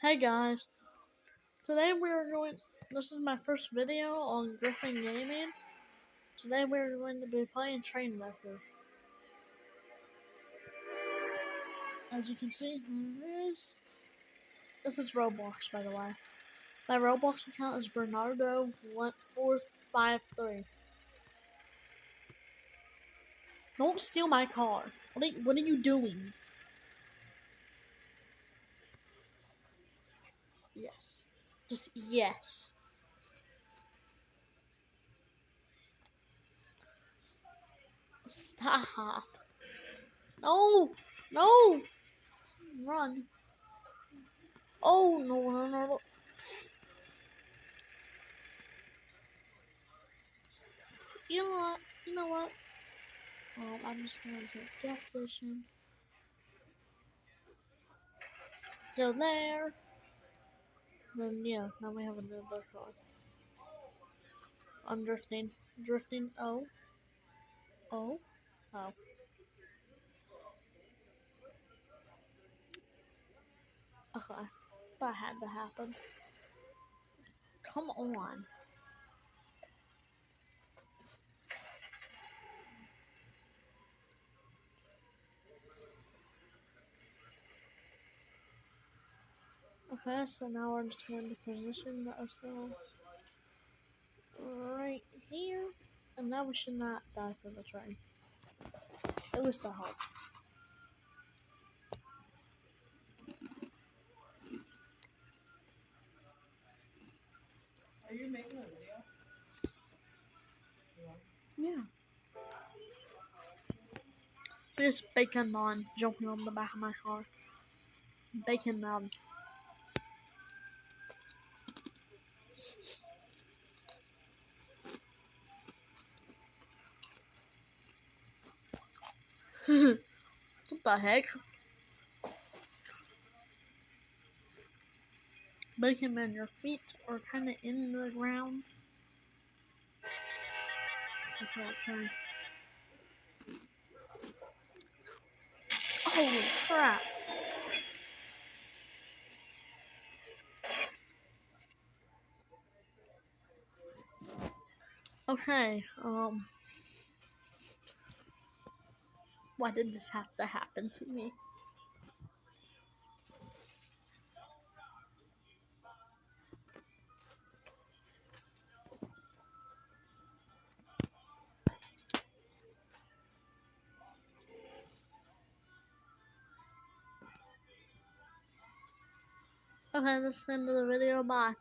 Hey guys, today this is my first video on Griffin Gaming. Today we're going to be playing Train Wrecker. As you can see, this is Roblox by the way. My Roblox account is Bernardo1453. Don't steal my car. What are you doing? Yes. Just yes. Stop. No! No! Run. Oh, no. You know what? I'm just going to the gas station. Go there. Then yeah, now we have another car. I'm drifting. Drifting. Oh. Oh. Oh. Okay. That had to happen. Come on. Okay, so now we're just going to position ourselves right here. And now we should not die for the train. It was the hope. Are you making a video? Yeah. There's Bacon Man jumping on the back of my car. Bacon Man. What the heck? Bacon Man, your feet are kind of in the ground. Okay, turn. Holy crap. Okay, why did this have to happen to me? Okay, that's the end of the video. Bye.